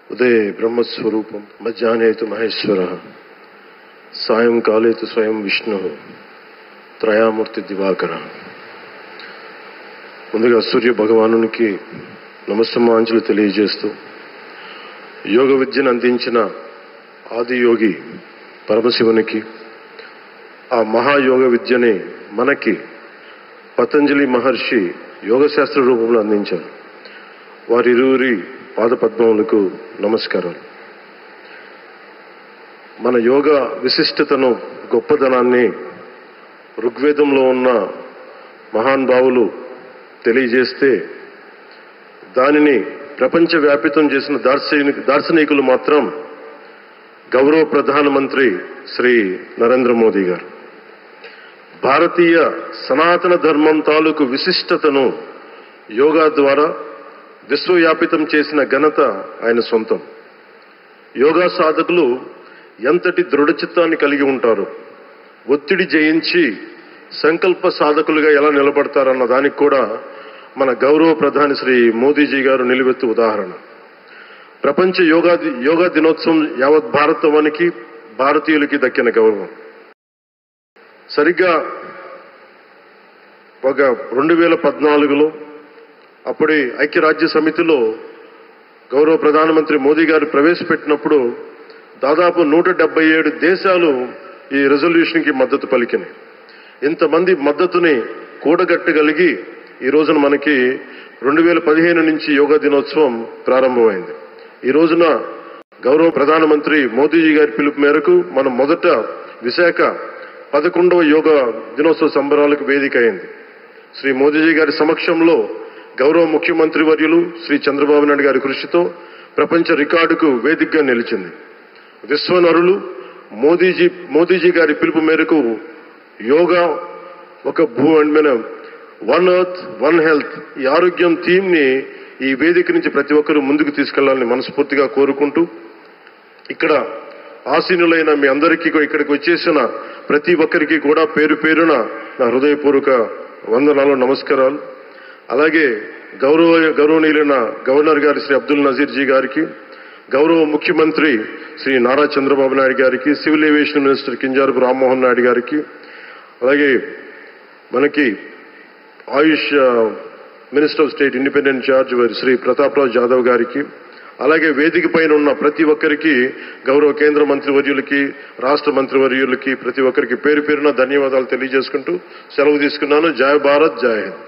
ఉదయే బ్రహ్మస్వరూపం మధ్యాహ్నేతు మహేశ్వర సాయంకాలేతు స్వయం విష్ణు త్రయామూర్తి దివాకర. ముందుగా సూర్య భగవానునికి నమస్సమాంజలు తెలియజేస్తూ యోగ విద్యను అందించిన ఆదియోగి పరమశివునికి, ఆ మహాయోగ విద్యని మనకి పతంజలి మహర్షి యోగశాస్త్ర రూపంలో అందించారు. వారిరువురి పాదపద్మములకు నమస్కారాలు. మన యోగ విశిష్టతను, గొప్పదనాన్ని ఋగ్వేదంలో ఉన్న మహానుభావులు తెలియజేస్తే దానిని ప్రపంచవ్యాపితం చేసిన దార్శనికులు మాత్రం గౌరవ ప్రధానమంత్రి శ్రీ నరేంద్ర మోదీ గారు. భారతీయ సనాతన ధర్మం తాలూకు విశిష్టతను యోగా ద్వారా విశ్వవ్యాపితం చేసిన ఘనత ఆయన సొంతం. యోగా సాధకులు ఎంతటి దృఢచిత్తాన్ని కలిగి ఉంటారు, ఒత్తిడి జయించి సంకల్ప సాధకులుగా ఎలా నిలబడతారన్న దానికి కూడా మన గౌరవ ప్రధాని శ్రీ మోదీజీ గారు నిలువెత్తు ఉదాహరణ. ప్రపంచ యోగా దినోత్సవం యావత్ భారతవానికి, భారతీయులకి దక్కిన గౌరవం. సరిగ్గా ఒక 2014లో అప్పటి ఐక్యరాజ్య సమితిలో గౌరవ ప్రధానమంత్రి మోదీ గారు ప్రవేశపెట్టినప్పుడు దాదాపు 177 దేశాలు ఈ రెజల్యూషన్కి మద్దతు పలికినాయి. ఇంతమంది మద్దతుని కూడగట్టగలిగి ఈ రోజున మనకి 2015 నుంచి యోగా దినోత్సవం ప్రారంభమైంది. ఈ రోజున గౌరవ ప్రధానమంత్రి మోదీజీ గారి పిలుపు మేరకు మనం మొదట విశాఖ 11వ యోగా దినోత్సవ సంబరాలకు వేదిక అయింది. శ్రీ మోదీజీ గారి సమక్షంలో గౌరవ ముఖ్యమంత్రి వర్యులు శ్రీ చంద్రబాబు నాయుడు గారి కృషితో ప్రపంచ రికార్డుకు వేదికగా నిలిచింది. విశ్వనరులు మోదీజీ గారి పిలుపు మేరకు యోగా ఒక వన్ ఎర్త్ వన్ హెల్త్, ఈ ఆరోగ్యం థీమ్ ని ఈ వేదిక నుంచి ప్రతి ఒక్కరూ ముందుకు తీసుకెళ్లాలని మనస్ఫూర్తిగా కోరుకుంటూ, ఇక్కడ ఆసీనులైన మీ అందరికీ, ఇక్కడికి వచ్చేసిన ప్రతి ఒక్కరికి కూడా పేరు పేరున నా హృదయపూర్వక వందనాలు, నమస్కారాలు. అలాగే గౌరవనీయులైన గవర్నర్ గారి శ్రీ అబ్దుల్ నజీర్ జీ గారికి, గౌరవ ముఖ్యమంత్రి శ్రీ నారా చంద్రబాబు నాయుడు గారికి, civil aviation minister Kinjarapu Rammohan Naidu గారికి, అలాగే మనకి AYUSH minister of state independent charge Shri Pratap Raj Jadhav గారికి, అలాగే వేదిక పైన ఉన్న ప్రతి ఒక్కరికి, గౌరవ కేంద్ర మంత్రివర్యులకి, రాష్ట్ర మంత్రివర్యులకి, ప్రతి ఒక్కరికి పేరు పేరున ధన్యవాదాలు తెలియజేసుకుంటూ సెలవు తీసుకున్నాను. జై భారత్, జై హింద్.